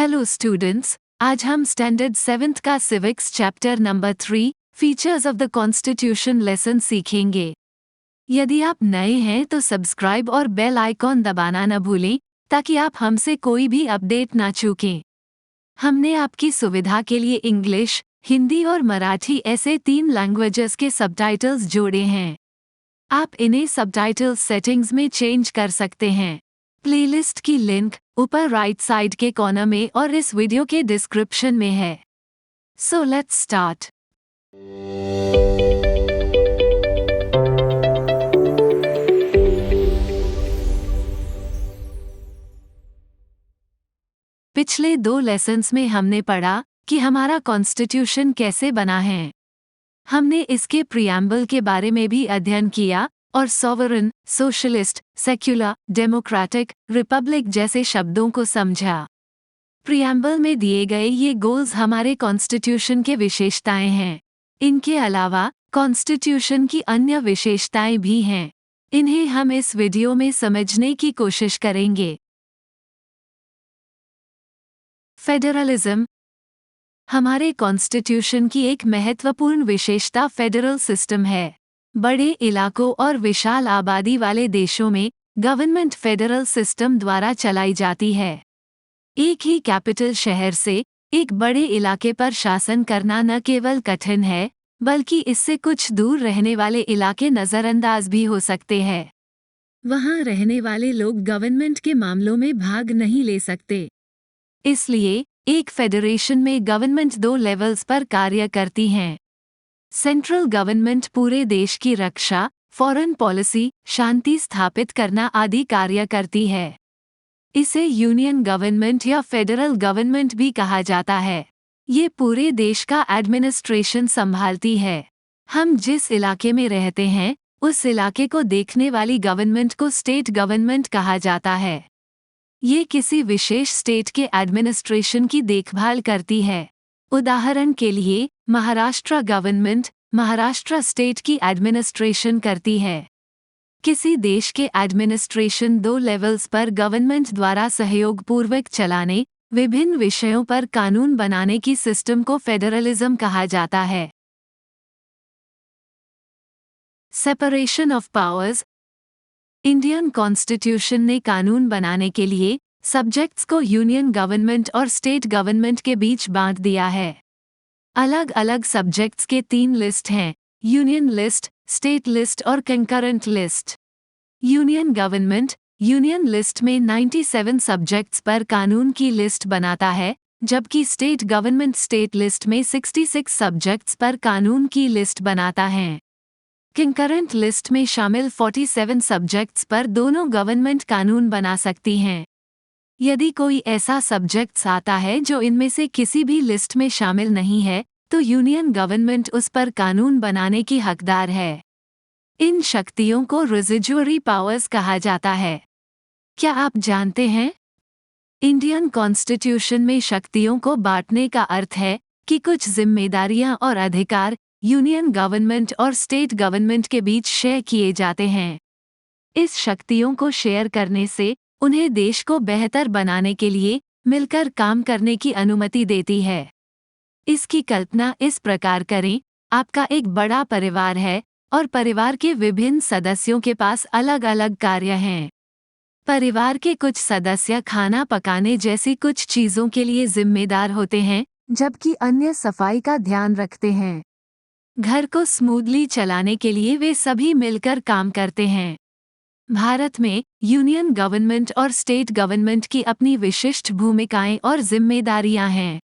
Hello students, आज हम standard 7th का civics chapter number 3 features of the constitution lesson सीखेंगे। यदि आप नए हैं तो सब्सक्राइब और बेल आइकॉन दबाना न भूलें ताकि आप हमसे कोई भी अपडेट ना चूकें। हमने आपकी सुविधा के लिए इंग्लिश, हिंदी और मराठी ऐसे 3 लैंग्वेजेस के सबटाइटल्स जोड़े हैं। आप इन्हें सबटाइटल सेटिंग्स में चेंज कर सकते हैं। प्लेलिस्ट की लिंक ऊपर राइट साइड के कॉर्नर में और इस वीडियो के डिस्क्रिप्शन में है। So let's start. पिछले 2 लेसन्स में हमने पढ़ा कि हमारा कॉन्स्टिट्यूशन कैसे बना है। हमने इसके प्रियम्बल के बारे में भी अध्ययन किया और sovereign, socialist, secular, democratic, Republic जैसे शब्दों को समझा। प्रियम्बल में दिए गए ये गोल्स हमारे कॉन्स्टिट्यूशन के विशेषताएं हैं। इनके अलावा कॉन्स्टिट्यूशन की अन्य विशेषताएं भी हैं। इन्हें हम इस वीडियो में समझने की कोशिश करेंगे। फेडरलिज्म हमारे कॉन्स्टिट्यूशन की एक महत्वपूर्ण विशेषता फेडरल सिस्टम है। बड़े इलाकों और विशाल आबादी वाले देशों में गवर्नमेंट फेडरल सिस्टम द्वारा चलाई जाती है। एक ही कैपिटल शहर से एक बड़े इलाके पर शासन करना न केवल कठिन है, बल्कि इससे कुछ दूर रहने वाले इलाके नज़रअंदाज भी हो सकते हैं। वहाँ रहने वाले लोग गवर्नमेंट के मामलों में भाग नहीं ले सकते। इसलिए एक फेडरेशन में गवर्नमेंट 2 लेवल्स पर कार्य करती हैं। सेंट्रल गवर्नमेंट पूरे देश की रक्षा, फॉरेन पॉलिसी, शांति स्थापित करना आदि कार्य करती है। इसे यूनियन गवर्नमेंट या फेडरल गवर्नमेंट भी कहा जाता है। ये पूरे देश का एडमिनिस्ट्रेशन संभालती है। हम जिस इलाके में रहते हैं, उस इलाके को देखने वाली गवर्नमेंट को स्टेट गवर्नमेंट कहा जाता है। ये किसी विशेष स्टेट के एडमिनिस्ट्रेशन की देखभाल करती है। उदाहरण के लिए महाराष्ट्र गवर्नमेंट महाराष्ट्र स्टेट की एडमिनिस्ट्रेशन करती है। किसी देश के एडमिनिस्ट्रेशन 2 लेवल्स पर गवर्नमेंट द्वारा सहयोगपूर्वक चलाने, विभिन्न विषयों पर कानून बनाने की सिस्टम को फेडरलिज्म कहा जाता है। Separation of powers Indian constitution ने कानून बनाने के लिए सब्जेक्ट्स को यूनियन गवर्नमेंट और स्टेट गवर्नमेंट के बीच बांट दिया है। अलग अलग सब्जेक्ट्स के 3 लिस्ट हैं: यूनियन लिस्ट, स्टेट लिस्ट और concurrent list. Union government union list में 97 सब्जेक्ट्स पर कानून की लिस्ट बनाता है, जबकि स्टेट गवर्नमेंट स्टेट लिस्ट में 66 सब्जेक्ट्स पर कानून की लिस्ट बनाता है। कंकरेंट लिस्ट में शामिल 47 सब्जेक्ट्स पर दोनों गवर्नमेंट कानून बना सकती हैं। यदि कोई ऐसा सब्जेक्ट्स आता है जो इनमें से किसी भी लिस्ट में शामिल नहीं है, तो यूनियन गवर्नमेंट उस पर कानून बनाने की हकदार है। इन शक्तियों को रेसिडुअरी पावर्स कहा जाता है। क्या आप जानते हैं? इंडियन कॉन्स्टिट्यूशन में शक्तियों को बांटने का अर्थ है कि कुछ जिम्मेदारियां और अधिकार यूनियन गवर्नमेंट और स्टेट गवर्नमेंट के बीच शेयर किए जाते हैं। इस शक्तियों को शेयर करने से उन्हें देश को बेहतर बनाने के लिए मिलकर काम करने की अनुमति देती है। इसकी कल्पना इस प्रकार करें, आपका एक बड़ा परिवार है और परिवार के विभिन्न सदस्यों के पास अलग अलग कार्य हैं। परिवार के कुछ सदस्य खाना पकाने जैसी कुछ चीज़ों के लिए जिम्मेदार होते हैं, जबकि अन्य सफाई का ध्यान रखते हैं। घर को स्मूथली चलाने के लिए वे सभी मिलकर काम करते हैं। भारत में यूनियन गवर्नमेंट और स्टेट गवर्नमेंट की अपनी विशिष्ट भूमिकाएं और जिम्मेदारियां हैं।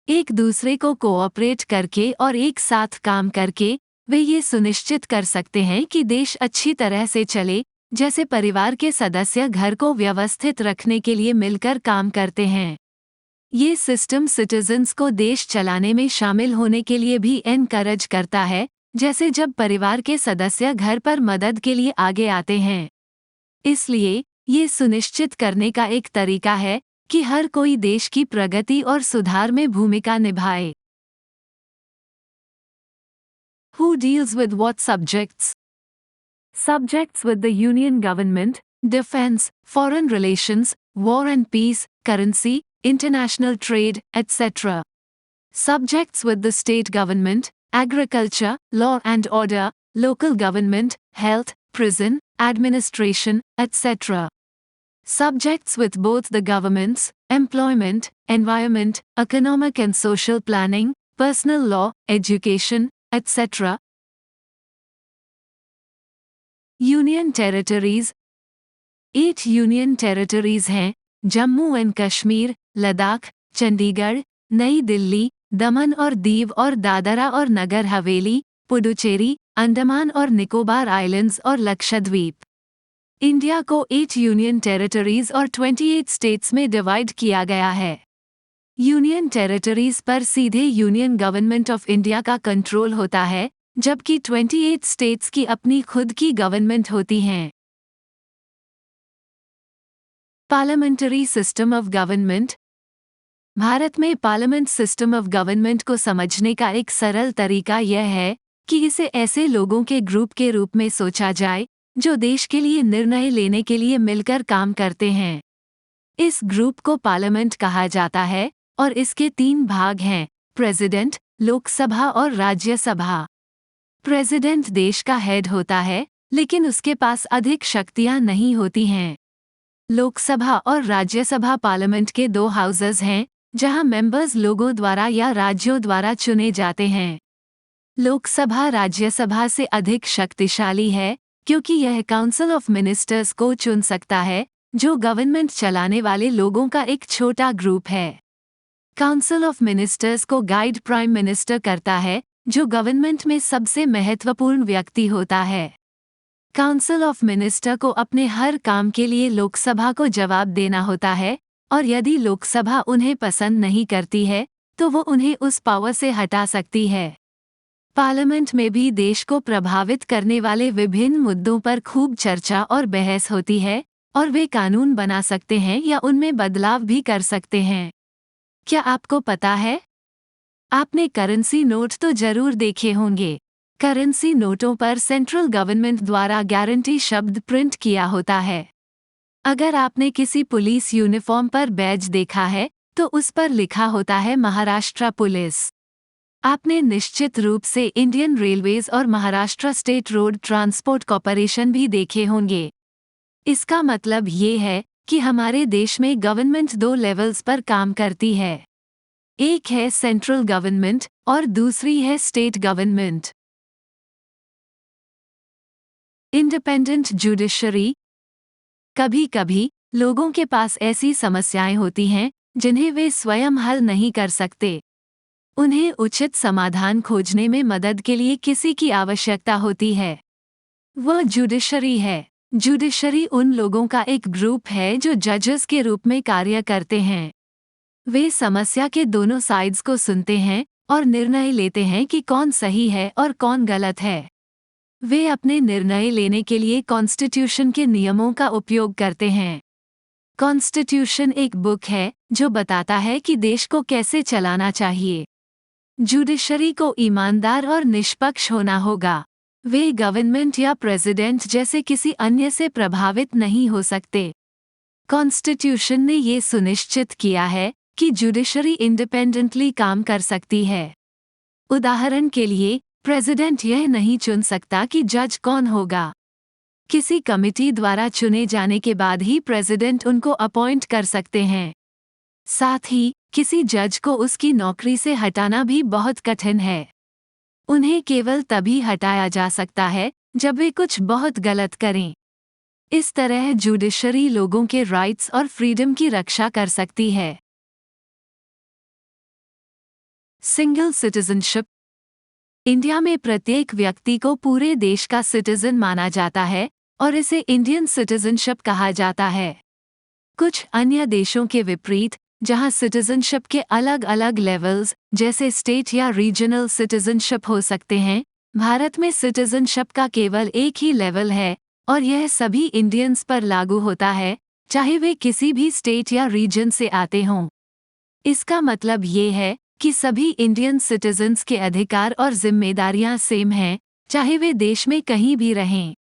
एक दूसरे को कोऑपरेट करके और एक साथ काम करके वे ये सुनिश्चित कर सकते हैं कि देश अच्छी तरह से चले। जैसे परिवार के सदस्य घर को व्यवस्थित रखने के लिए मिलकर काम करते हैं। ये सिस्टम सिटीजन्स को देश चलाने में शामिल होने के लिए भी एनकरेज करता है, जैसे जब परिवार के सदस्य घर पर मदद के लिए आगे आते हैं। इसलिए ये सुनिश्चित करने का एक तरीका है कि हर कोई देश की प्रगति और सुधार में भूमिका निभाए। Who deals with what subjects? Subjects with the Union Government, Defense, Foreign Relations, War and Peace, Currency, international trade, etc. Subjects with the state government: agriculture, law and order, local government, health, prison, administration, etc. Subjects with both the governments: employment, environment, economic and social planning, personal law, education, etc. Union territories: 8 union territories हैं: Jammu and Kashmir, Ladakh, Chandigarh, नई दिल्ली, दमन और दीव और दादरा और नगर हवेली, पुडुचेरी, अंडमान और Nicobar islands और Lakshadweep. India को 8 union territories और 28 states में डिवाइड किया गया है। यूनियन टेरिटरीज पर सीधे यूनियन गवर्नमेंट ऑफ इंडिया का कंट्रोल होता है, जबकि 28 स्टेट्स की अपनी खुद की गवर्नमेंट होती हैं। Parliamentary system of government: Bharat में पार्लियामेंट सिस्टम ऑफ गवर्नमेंट को समझने का एक सरल तरीका यह है कि इसे ऐसे लोगों के ग्रुप के रूप में सोचा जाए जो देश के लिए निर्णय लेने के लिए मिलकर काम करते हैं। इस ग्रुप को पार्लियामेंट कहा जाता है और इसके 3 भाग हैं: प्रेसिडेंट, लोकसभा और राज्यसभा। प्रेसिडेंट देश का हेड होता है, लेकिन उसके पास अधिक शक्तियां नहीं होती हैं। लोकसभा और राज्यसभा पार्लियामेंट के 2 हाउसेस हैं, जहां मेंबर्स लोगों द्वारा या राज्यों द्वारा चुने जाते हैं। लोकसभा राज्यसभा से अधिक शक्तिशाली है, क्योंकि यह काउंसिल ऑफ मिनिस्टर्स को चुन सकता है, जो गवर्नमेंट चलाने वाले लोगों का एक छोटा ग्रुप है। काउंसिल ऑफ मिनिस्टर्स को गाइड प्राइम मिनिस्टर करता है, जो गवर्नमेंट में सबसे महत्वपूर्ण व्यक्ति होता है। काउंसिल ऑफ मिनिस्टर को अपने हर काम के लिए लोकसभा को जवाब देना होता है, और यदि लोकसभा उन्हें पसंद नहीं करती है, तो वो उन्हें उस पावर से हटा सकती है। पार्लियामेंट में भी देश को प्रभावित करने वाले विभिन्न मुद्दों पर खूब चर्चा और बहस होती है, और वे कानून बना सकते हैं या उनमें बदलाव भी कर सकते हैं। क्या आपको पता है? आपने करेंसी नोट तो जरूर देखे होंगे। करेंसी नोटों पर सेंट्रल गवर्नमेंट द्वारा गारंटी शब्द प्रिंट किया होता है। अगर आपने किसी पुलिस यूनिफॉर्म पर बैज देखा है, तो उस पर लिखा होता है महाराष्ट्र पुलिस। आपने निश्चित रूप से इंडियन रेलवेज और Maharashtra state road transport corporation भी देखे होंगे। इसका मतलब ये है कि हमारे देश में गवर्नमेंट 2 लेवल्स पर काम करती है। एक है सेंट्रल गवर्नमेंट और दूसरी है स्टेट गवर्नमेंट। इंडिपेंडेंट जुडिशरी: कभी कभी लोगों के पास ऐसी समस्याएं होती हैं जिन्हें वे स्वयं हल नहीं कर सकते। उन्हें उचित समाधान खोजने में मदद के लिए किसी की आवश्यकता होती है। वह जुडिशरी है। जुडिशरी उन लोगों का एक ग्रुप है जो जजेस के रूप में कार्य करते हैं। वे समस्या के दोनों साइड्स को सुनते हैं और निर्णय लेते हैं कि कौन सही है और कौन गलत है। वे अपने निर्णय लेने के लिए कॉन्स्टिट्यूशन के नियमों का उपयोग करते हैं। कॉन्स्टिट्यूशन एक बुक है जो बताता है कि देश को कैसे चलाना चाहिए। जुडिशरी को ईमानदार और निष्पक्ष होना होगा। वे गवर्नमेंट या प्रेसिडेंट जैसे किसी अन्य से प्रभावित नहीं हो सकते। कॉन्स्टिट्यूशन ने ये सुनिश्चित किया है कि जुडिशरी इंडिपेंडेंटली काम कर सकती है। उदाहरण के लिए, प्रेसिडेंट यह नहीं चुन सकता कि जज कौन होगा। किसी कमिटी द्वारा चुने जाने के बाद ही प्रेसिडेंट उनको अपॉइंट कर सकते हैं। साथ ही किसी जज को उसकी नौकरी से हटाना भी बहुत कठिन है। उन्हें केवल तभी हटाया जा सकता है जब वे कुछ बहुत गलत करें। इस तरह जुडिशरी लोगों के राइट्स और फ्रीडम की रक्षा कर सकती है। सिंगल सिटीजनशिप: इंडिया में प्रत्येक व्यक्ति को पूरे देश का सिटीजन माना जाता है और इसे इंडियन सिटीजनशिप कहा जाता है। कुछ अन्य देशों के विपरीत, जहां सिटीजनशिप के अलग अलग लेवल्स जैसे स्टेट या रीजनल सिटीजनशिप हो सकते हैं, भारत में सिटीजनशिप का केवल एक ही लेवल है और यह सभी इंडियंस पर लागू होता है, चाहे वे किसी भी स्टेट या रीजन से आते हों। इसका मतलब ये है कि सभी इंडियन सिटीजन्स के अधिकार और जिम्मेदारियां सेम हैं, चाहे वे देश में कहीं भी रहें।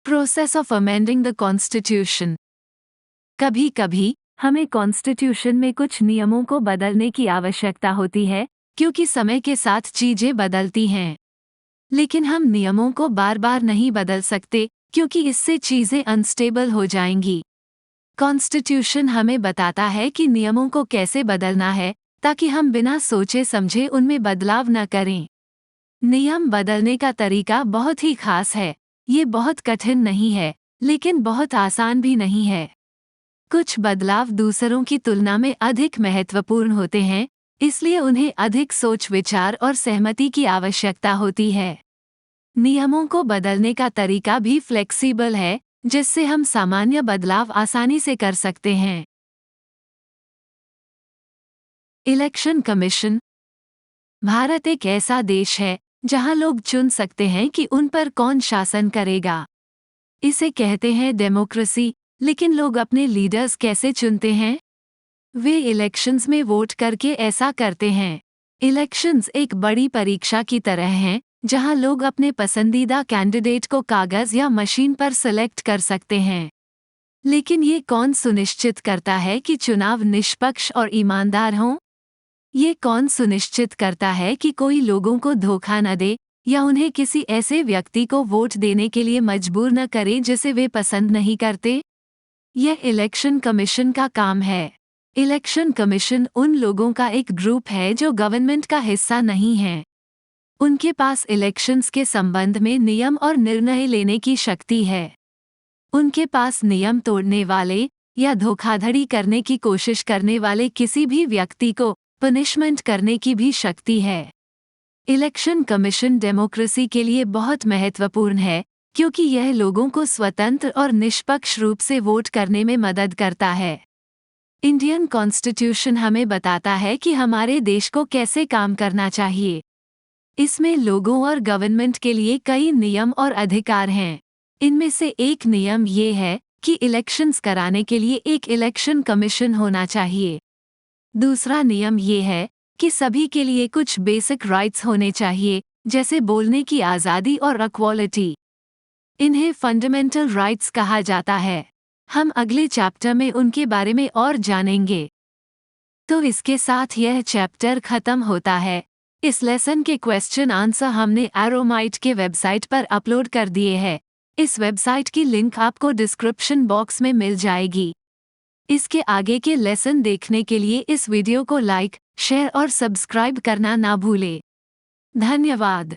Process of amending the constitution: कभी कभी हमें कॉन्स्टिट्यूशन में कुछ नियमों को बदलने की आवश्यकता होती है, क्योंकि समय के साथ चीजें बदलती हैं। लेकिन हम नियमों को बार बार नहीं बदल सकते, क्योंकि इससे चीजें अनस्टेबल हो जाएंगी। कॉन्स्टिट्यूशन हमें बताता है कि नियमों को कैसे बदलना है, ताकि हम बिना सोचे समझे उनमें बदलाव न करें। नियम बदलने का तरीका बहुत ही खास है। ये बहुत कठिन नहीं है, लेकिन बहुत आसान भी नहीं है। कुछ बदलाव दूसरों की तुलना में अधिक महत्वपूर्ण होते हैं, इसलिए उन्हें अधिक सोच विचार और सहमति की आवश्यकता होती है। नियमों को बदलने का तरीका भी फ्लेक्सिबल है, जिससे हम सामान्य बदलाव आसानी से कर सकते हैं। Election commission. भारत एक ऐसा देश है जहां लोग चुन सकते हैं कि उन पर कौन शासन करेगा। इसे कहते हैं डेमोक्रेसी, लेकिन लोग अपने लीडर्स कैसे चुनते हैं? वे इलेक्शंस में वोट करके ऐसा करते हैं। इलेक्शंस एक बड़ी परीक्षा की तरह हैं, जहां लोग अपने पसंदीदा कैंडिडेट को कागज या मशीन पर सिलेक्ट कर सकते हैं। लेकिन ये कौन सुनिश्चित करता है कि चुनाव निष्पक्ष और ईमानदार हों? ये कौन सुनिश्चित करता है कि कोई लोगों को धोखा न दे या उन्हें किसी ऐसे व्यक्ति को वोट देने के लिए मजबूर न करे जिसे वे पसंद नहीं करते? यह इलेक्शन कमीशन का काम है। इलेक्शन कमीशन उन लोगों का एक ग्रुप है जो गवर्नमेंट का हिस्सा नहीं है। उनके पास इलेक्शंस के संबंध में नियम और निर्णय लेने की शक्ति है। उनके पास नियम तोड़ने वाले या धोखाधड़ी करने की कोशिश करने वाले किसी भी व्यक्ति को पनिशमेंट करने की भी शक्ति है। इलेक्शन कमीशन डेमोक्रेसी के लिए बहुत महत्वपूर्ण है, क्योंकि यह लोगों को स्वतंत्र और निष्पक्ष रूप से वोट करने में मदद करता है। इंडियन कॉन्स्टिट्यूशन हमें बताता है कि हमारे देश को कैसे काम करना चाहिए। इसमें लोगों और गवर्नमेंट के लिए कई नियम और अधिकार हैं। इनमें से एक नियम ये है कि इलेक्शंस कराने के लिए एक इलेक्शन कमीशन होना चाहिए। दूसरा नियम ये है कि सभी के लिए कुछ बेसिक राइट्स होने चाहिए, जैसे बोलने की आज़ादी और इक्वालिटी। इन्हें फंडामेंटल राइट्स कहा जाता है। हम अगले चैप्टर में उनके बारे में और जानेंगे। तो इसके साथ यह चैप्टर खत्म होता है। इस लेसन के क्वेश्चन आंसर हमने एरोमाइट के वेबसाइट पर अपलोड कर दिए हैं। इस वेबसाइट की लिंक आपको डिस्क्रिप्शन बॉक्स में मिल जाएगी। इसके आगे के लेसन देखने के लिए इस वीडियो को लाइक, शेयर और सब्सक्राइब करना ना भूलें। धन्यवाद।